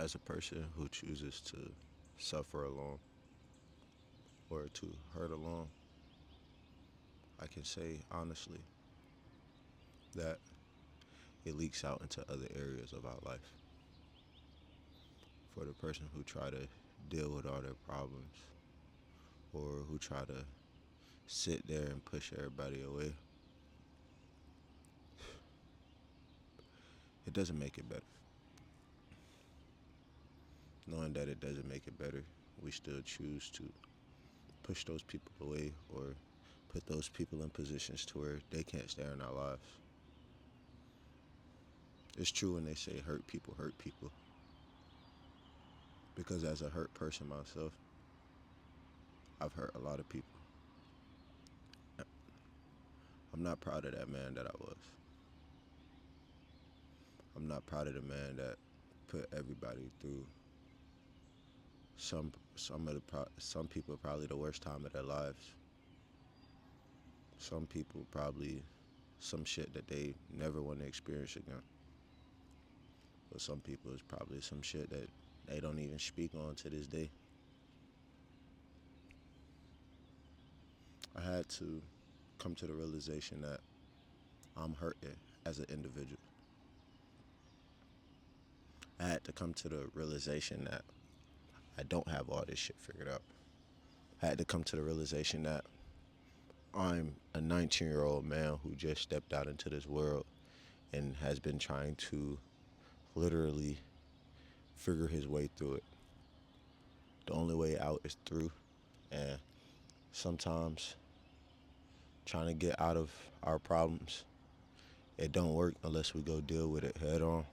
As a person who chooses to suffer alone or to hurt alone, I can say honestly that it leaks out into other areas of our life. For the person who try to deal with all their problems or who try to sit there and push everybody away, it doesn't make it better. Knowing that it doesn't make it better, we still choose to push those people away or put those people in positions to where they can't stay in our lives. It's true when they say hurt people. Because as a hurt person myself, I've hurt a lot of people. I'm not proud of that man that I was. I'm not proud of the man that put everybody through some people probably the worst time of their lives. Some people probably some shit that they never want to experience again. But some people it's probably some shit that they don't even speak on to this day. I had to come to the realization that I'm hurting as an individual. I had to come to the realization that I don't have all this shit figured out. I had to come to the realization that I'm a 19-year-old man who just stepped out into this world and has been trying to literally figure his way through it. The only way out is through, and sometimes trying to get out of our problems, it don't work unless we go deal with it head on.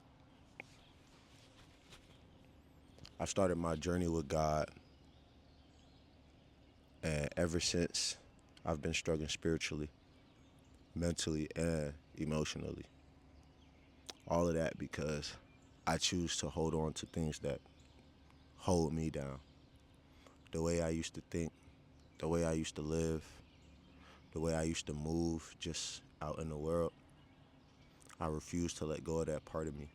I started my journey with God, and ever since I've been struggling spiritually, mentally, and emotionally. All of that because I choose to hold on to things that hold me down. The way I used to think, the way I used to live, the way I used to move just out in the world. I refuse to let go of that part of me.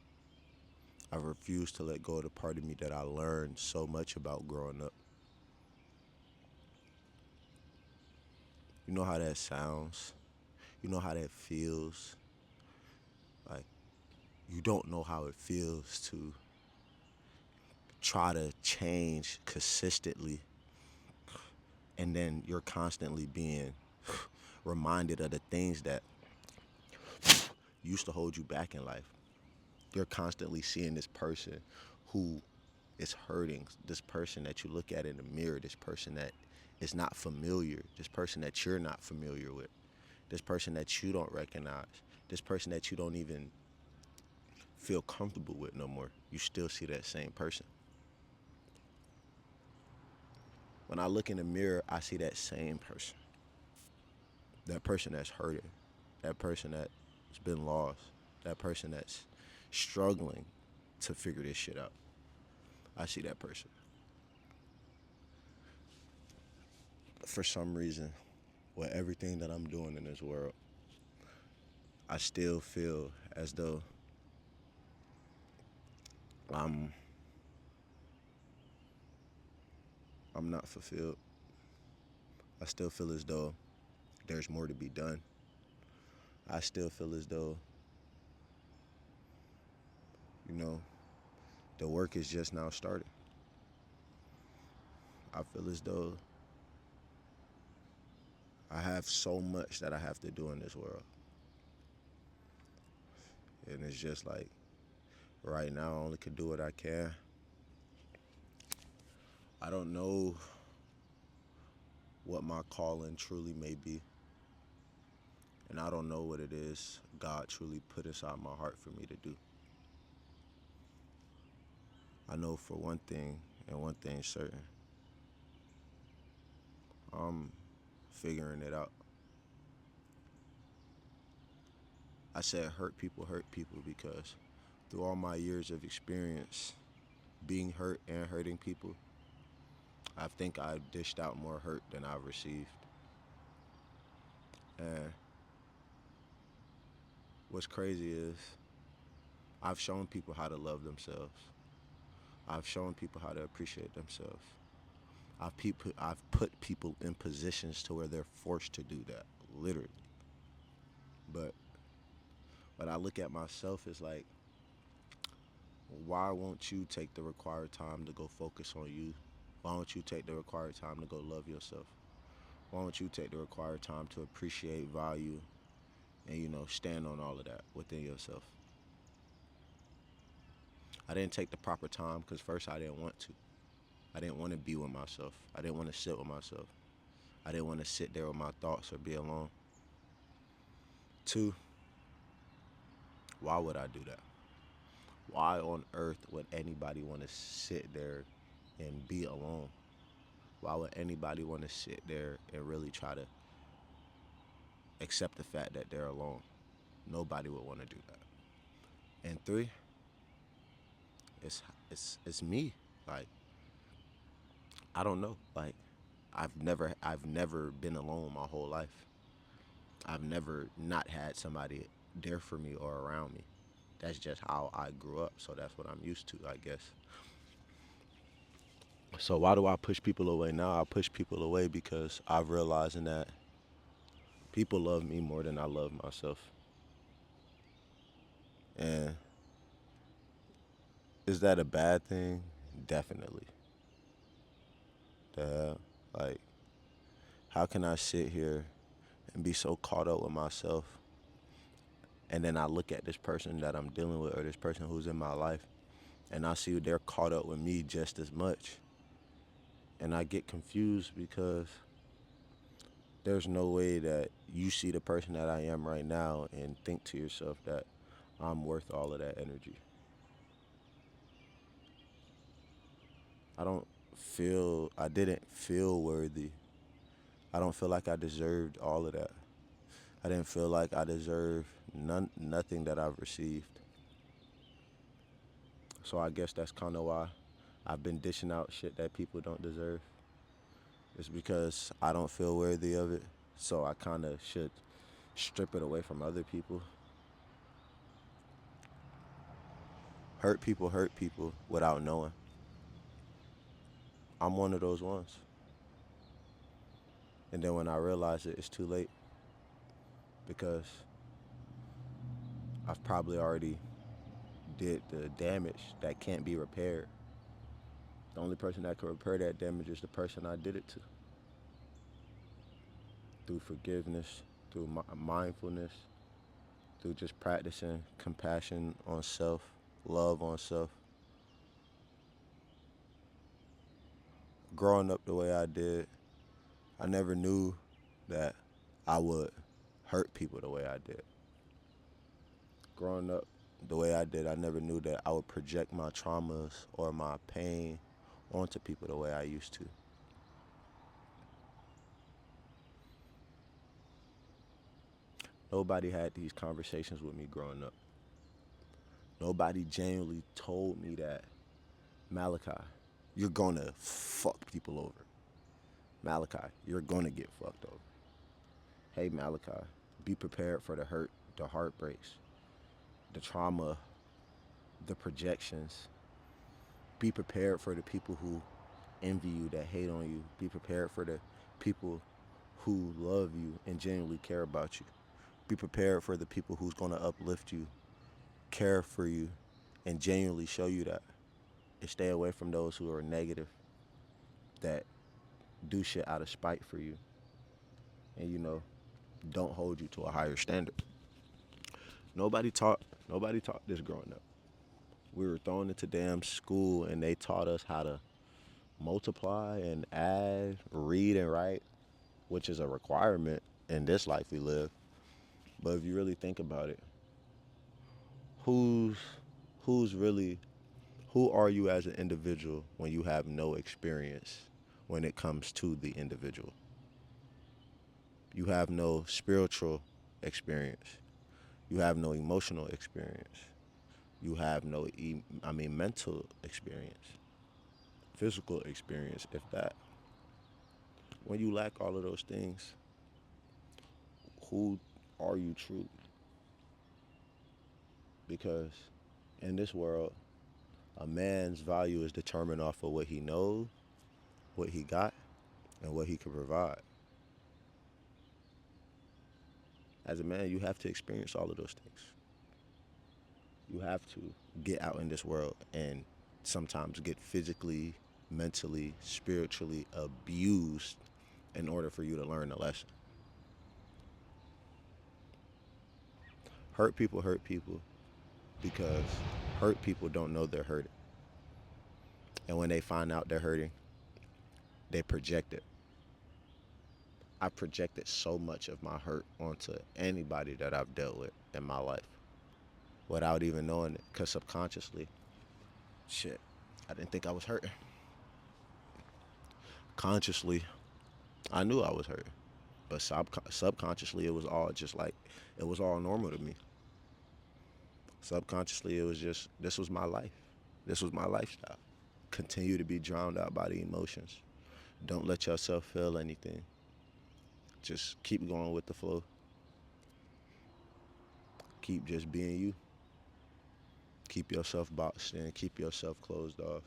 I refuse to let go of the part of me that I learned so much about growing up. You know how that sounds? You know how that feels? Like, you don't know how it feels to try to change consistently, and then you're constantly being reminded of the things that used to hold you back in life. You're constantly seeing this person who is hurting, this person that you look at in the mirror, this person that is not familiar, this person that you're not familiar with, this person that you don't recognize, this person that you don't even feel comfortable with no more. You still see that same person. When I look in the mirror, I see that same person. That person that's hurting, that person that's been lost, that person that's struggling to figure this shit out. I see that person. For some reason, with everything that I'm doing in this world, I still feel as though I'm I'm not fulfilled. I still feel as though there's more to be done. I still feel as though, you know, the work is just now starting. I feel as though I have so much that I have to do in this world. And it's just like right now I only can do what I can. I don't know what my calling truly may be. And I don't know what it is God truly put inside my heart for me to do. I know for one thing, and one thing certain, I'm figuring it out. I said hurt people because through all my years of experience being hurt and hurting people, I think I've dished out more hurt than I've received. And what's crazy is I've shown people how to love themselves. I've shown people how to appreciate themselves. I've put people in positions to where they're forced to do that, literally. But when I look at myself, it's like, why won't you take the required time to go focus on you? Why don't you take the required time to go love yourself? Why don't you take the required time to appreciate value and, stand on all of that within yourself? I didn't take the proper time because first I didn't want to. I didn't want to be with myself. I didn't want to sit with myself. I didn't want to sit there with my thoughts or be alone. Two, why would I do that? Why on earth would anybody want to sit there and be alone? Why would anybody want to sit there and really try to accept the fact that they're alone? Nobody would want to do that. And three, it's me. Like, I don't know. Like, I've never been alone my whole life. I've never not had somebody there for me or around me. That's just how I grew up, so that's what I'm used to, I guess. So why do I push people away now? I push people away because I've realized that people love me more than I love myself. And is that a bad thing? Definitely. The hell? Like, how can I sit here and be so caught up with myself, and then I look at this person that I'm dealing with or this person who's in my life, and I see they're caught up with me just as much. And I get confused because there's no way that you see the person that I am right now and think to yourself that I'm worth all of that energy. I didn't feel worthy. I don't feel like I deserved all of that. I didn't feel like I deserved nothing that I've received. So I guess that's kind of why I've been dishing out shit that people don't deserve. It's because I don't feel worthy of it. So I kind of should strip it away from other people. Hurt people without knowing. I'm one of those ones. And then when I realize it, it's too late because I've probably already did the damage that can't be repaired. The only person that can repair that damage is the person I did it to. Through forgiveness, through mindfulness, through just practicing compassion on self, love on self. Growing up the way I did, I never knew that I would hurt people the way I did. Growing up the way I did, I never knew that I would project my traumas or my pain onto people the way I used to. Nobody had these conversations with me growing up. Nobody genuinely told me that, Malachi, you're gonna fuck people over. Malachi, you're gonna get fucked over. Hey, Malachi, be prepared for the hurt, the heartbreaks, the trauma, the projections. Be prepared for the people who envy you, that hate on you. Be prepared for the people who love you and genuinely care about you. Be prepared for the people who's gonna uplift you, care for you, and genuinely show you that. And stay away from those who are negative, that do shit out of spite for you, and don't hold you to a higher standard. Nobody taught nobody taught this growing up. We were thrown into damn school and they taught us how to multiply and add, read and write, which is a requirement in this life we live. But if you really think about it, who's who's really who are you as an individual when you have no experience when it comes to the individual? You have no spiritual experience. You have no emotional experience. You have no mental experience, physical experience, if that. When you lack all of those things, who are you truly? Because in this world, A man's value is determined off of what he knows, what he got, and what he can provide. As a man, you have to experience all of those things. You have to get out in this world and sometimes get physically, mentally, spiritually abused in order for you to learn a lesson. Hurt people because hurt people don't know they're hurting. And when they find out they're hurting, they project it. I projected so much of my hurt onto anybody that I've dealt with in my life without even knowing it. Because subconsciously, shit, I didn't think I was hurting. Consciously, I knew I was hurting. But subconsciously, it was all just like, it was all normal to me. Subconsciously, it was just, this was my life. This was my lifestyle. Continue to be drowned out by the emotions. Don't let yourself feel anything. Just keep going with the flow. Keep just being you. Keep yourself boxed in. Keep yourself closed off.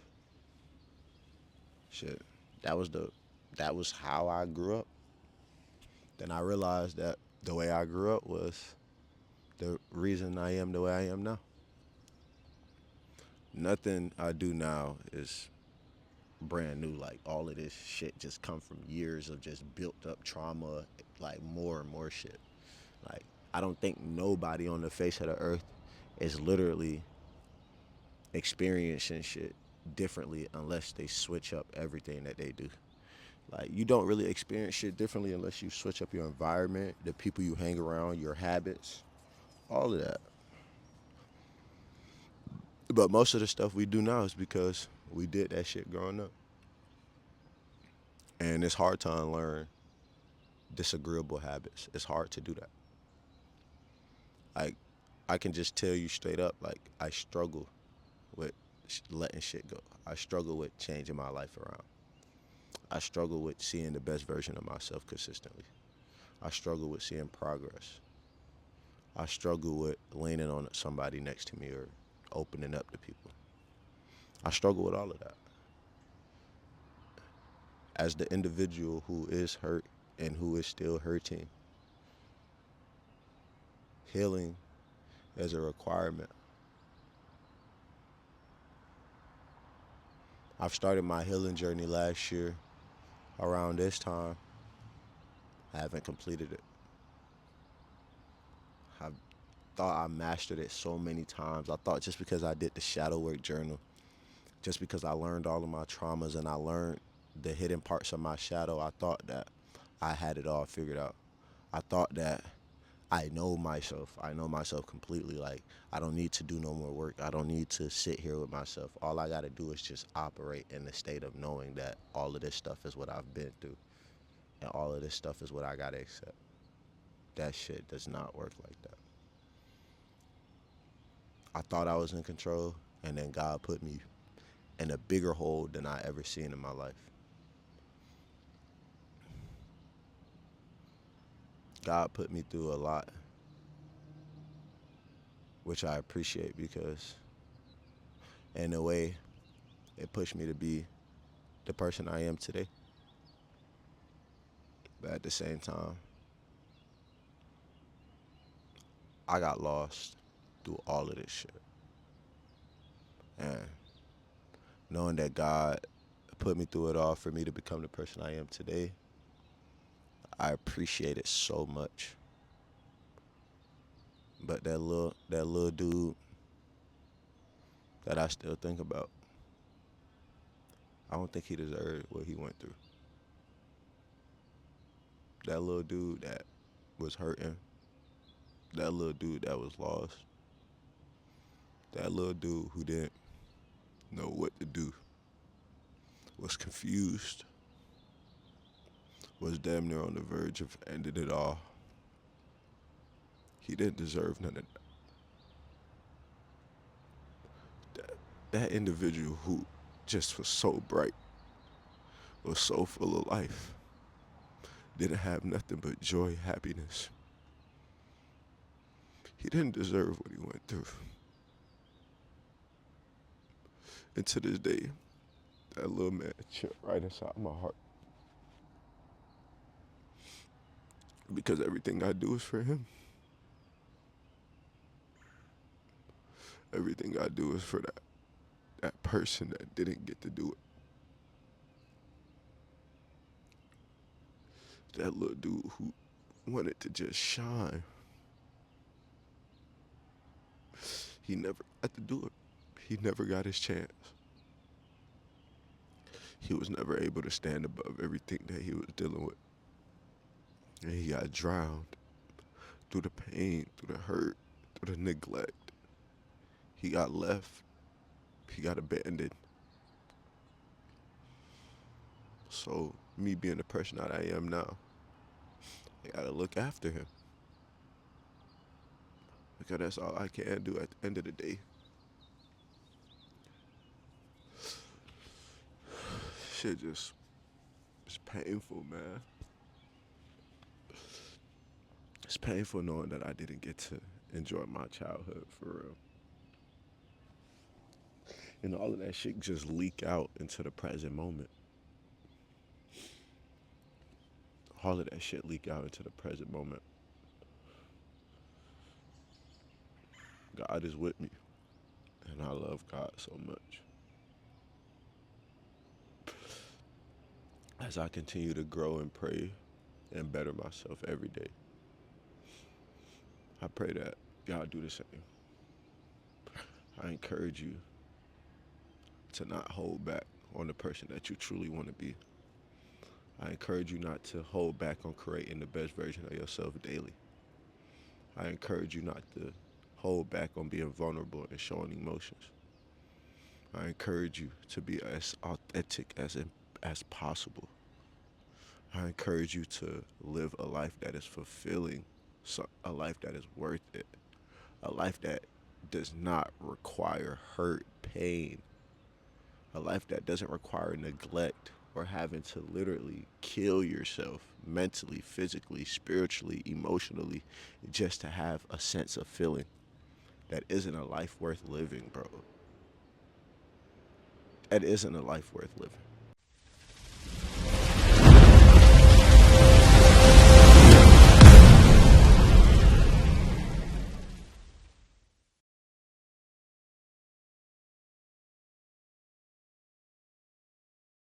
Shit. That was how I grew up. Then I realized that the way I grew up was the reason I am the way I am now. Nothing I do now is brand new. Like all of this shit just come from years of just built up trauma, like more and more shit. Like I don't think nobody on the face of the earth is literally experiencing shit differently unless they switch up everything that they do. Like you don't really experience shit differently unless you switch up your environment, the people you hang around, your habits, all of that. But most of the stuff we do now is because we did that shit growing up. And it's hard to unlearn disagreeable habits. It's hard to do that. Like I can just tell you straight up, like I struggle with letting shit go. I struggle with changing my life around. I struggle with seeing the best version of myself consistently. I struggle with seeing progress. I struggle with leaning on somebody next to me or opening up to people. I struggle with all of that. As the individual who is hurt and who is still hurting, healing is a requirement. I've started my healing journey last year around this time. I haven't completed it. I thought I mastered it so many times. I thought just because I did the shadow work journal, just because I learned all of my traumas and I learned the hidden parts of my shadow, I thought that I had it all figured out. I thought that I know myself. I know myself completely. Like, I don't need to do no more work. I don't need to sit here with myself. All I got to do is just operate in the state of knowing that all of this stuff is what I've been through. And all of this stuff is what I got to accept. That shit does not work like that. I thought I was in control, and then God put me in a bigger hole than I ever seen in my life. God put me through a lot, which I appreciate because in a way, it pushed me to be the person I am today. But at the same time, I got lost through all of this shit. And knowing that God put me through it all for me to become the person I am today, I appreciate it so much. But that little dude that I still think about, I don't think he deserved what he went through. That little dude that was hurting, that little dude that was lost, that little dude who didn't know what to do, was confused, was damn near on the verge of ending it all. He didn't deserve none of that. That individual who just was so bright, was so full of life, didn't have nothing but joy, happiness. He didn't deserve what he went through. And to this day, that little man chip right inside my heart. Because everything I do is for him. Everything I do is for that person that didn't get to do it. That little dude who wanted to just shine. He never got to do it. He never got his chance. He was never able to stand above everything that he was dealing with. And he got drowned through the pain, through the hurt, through the neglect. He got left. He got abandoned. So, me being the person that I am now, I gotta look after him. Because that's all I can do at the end of the day. Shit just, it's painful, man. It's painful knowing that I didn't get to enjoy my childhood for real. And all of that shit just leak out into the present moment. All of that shit leak out into the present moment. God is with me. And I love God so much. As I continue to grow and pray and better myself every day, I pray that y'all do the same. I encourage you to not hold back on the person that you truly want to be. I encourage you not to hold back on creating the best version of yourself daily. I encourage you not to hold back on being vulnerable and showing emotions. I encourage you to be as authentic as possible. I encourage you to live a life that is fulfilling, a life that is worth it, a life that does not require hurt, pain, a life that doesn't require neglect or having to literally kill yourself mentally, physically, spiritually, emotionally, just to have a sense of feeling. That isn't a life worth living, bro. That isn't a life worth living.